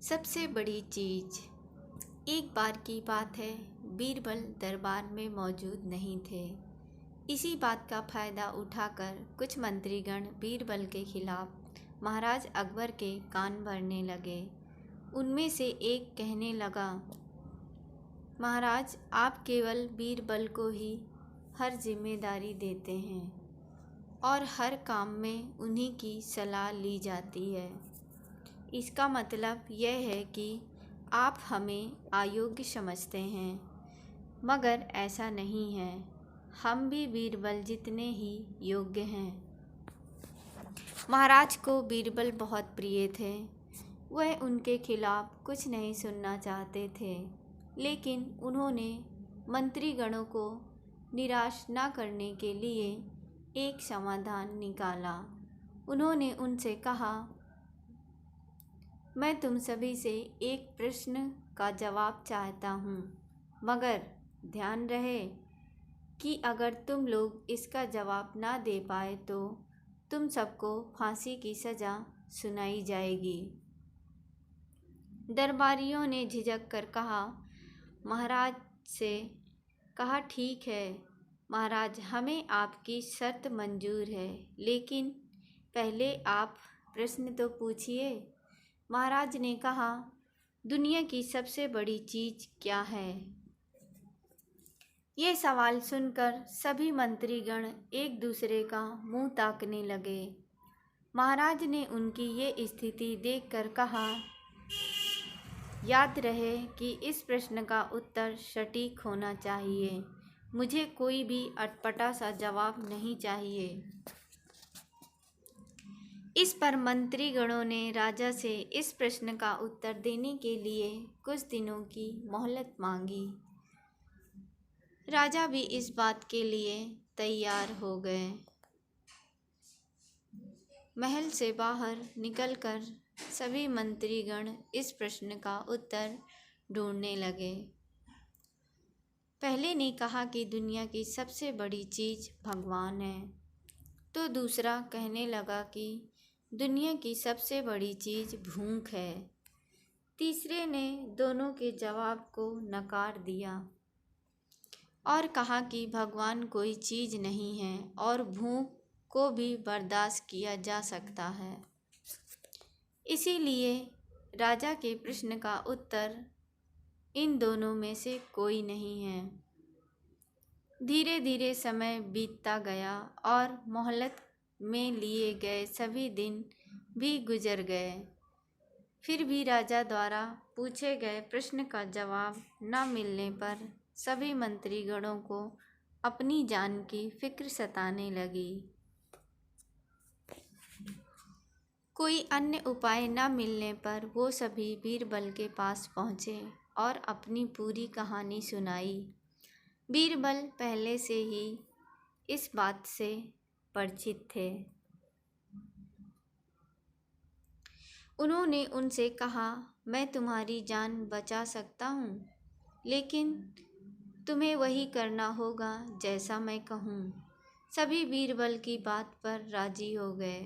सबसे बड़ी चीज। एक बार की बात है, बीरबल दरबार में मौजूद नहीं थे। इसी बात का फायदा उठाकर कुछ मंत्रीगण बीरबल के खिलाफ महाराज अकबर के कान भरने लगे। उनमें से एक कहने लगा, महाराज, आप केवल बीरबल को ही हर जिम्मेदारी देते हैं और हर काम में उन्हीं की सलाह ली जाती है। इसका मतलब यह है कि आप हमें अयोग्य समझते हैं, मगर ऐसा नहीं है। हम भी बीरबल जितने ही योग्य हैं। महाराज को बीरबल बहुत प्रिय थे। वह उनके खिलाफ कुछ नहीं सुनना चाहते थे, लेकिन उन्होंने मंत्रीगणों को निराश न करने के लिए एक समाधान निकाला। उन्होंने उनसे कहा, मैं तुम सभी से एक प्रश्न का जवाब चाहता हूँ, मगर ध्यान रहे कि अगर तुम लोग इसका जवाब ना दे पाए तो तुम सबको फांसी की सज़ा सुनाई जाएगी। दरबारियों ने झिझक कर कहा, महाराज से कहा, ठीक है महाराज, हमें आपकी शर्त मंजूर है, लेकिन पहले आप प्रश्न तो पूछिए। महाराज ने कहा, दुनिया की सबसे बड़ी चीज़ क्या है? ये सवाल सुनकर सभी मंत्रीगण एक दूसरे का मुंह ताकने लगे। महाराज ने उनकी ये स्थिति देखकर कहा, याद रहे कि इस प्रश्न का उत्तर सटीक होना चाहिए। मुझे कोई भी अटपटा सा जवाब नहीं चाहिए। इस पर मंत्रीगणों ने राजा से इस प्रश्न का उत्तर देने के लिए कुछ दिनों की मोहलत मांगी। राजा भी इस बात के लिए तैयार हो गए। महल से बाहर निकलकर सभी मंत्रीगण इस प्रश्न का उत्तर ढूंढने लगे। पहले ने कहा कि दुनिया की सबसे बड़ी चीज़ भगवान है, तो दूसरा कहने लगा कि दुनिया की सबसे बड़ी चीज़ भूख है। तीसरे ने दोनों के जवाब को नकार दिया और कहा कि भगवान कोई चीज़ नहीं है और भूख को भी बर्दाश्त किया जा सकता है। इसीलिए राजा के प्रश्न का उत्तर इन दोनों में से कोई नहीं है। धीरे धीरे समय बीतता गया और मोहलत में लिए गए सभी दिन भी गुजर गए। फिर भी राजा द्वारा पूछे गए प्रश्न का जवाब न मिलने पर सभी मंत्रीगणों को अपनी जान की फिक्र सताने लगी। कोई अन्य उपाय न मिलने पर वो सभी बीरबल के पास पहुँचे और अपनी पूरी कहानी सुनाई। बीरबल पहले से ही इस बात से परिचित थे। उन्होंने उनसे कहा, मैं तुम्हारी जान बचा सकता हूँ, लेकिन तुम्हें वही करना होगा जैसा मैं कहूँ। सभी बीरबल की बात पर राजी हो गए।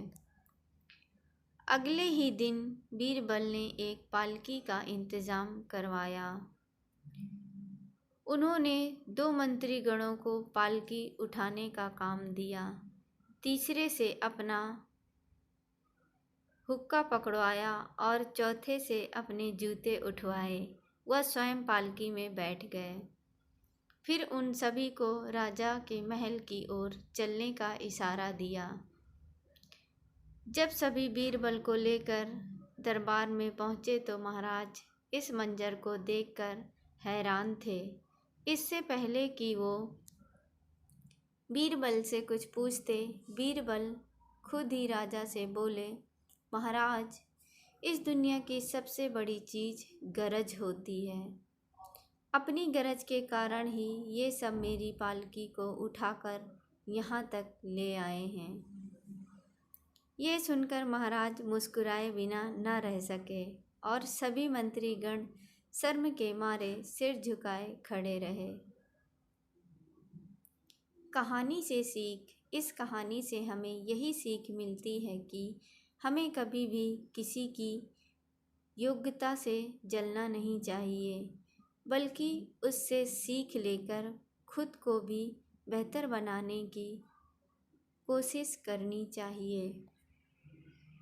अगले ही दिन बीरबल ने एक पालकी का इंतज़ाम करवाया। उन्होंने 2 मंत्रीगणों को पालकी उठाने का काम दिया। तीसरे से अपना हुक्का पकड़वाया और चौथे से अपने जूते उठवाए। वह स्वयं पालकी में बैठ गए। फिर उन सभी को राजा के महल की ओर चलने का इशारा दिया। जब सभी बीरबल को लेकर दरबार में पहुँचे तो महाराज इस मंजर को देखकर हैरान थे। इससे पहले कि वो बीरबल से कुछ पूछते, बीरबल खुद ही राजा से बोले, महाराज, इस दुनिया की सबसे बड़ी चीज़ गरज होती है। अपनी गरज के कारण ही ये सब मेरी पालकी को उठाकर यहाँ तक ले आए हैं। ये सुनकर महाराज मुस्कुराए बिना न रह सके और सभी मंत्रीगण शर्म के मारे सिर झुकाए खड़े रहे। कहानी से सीख। इस कहानी से हमें यही सीख मिलती है कि हमें कभी भी किसी की योग्यता से जलना नहीं चाहिए, बल्कि उससे सीख लेकर खुद को भी बेहतर बनाने की कोशिश करनी चाहिए।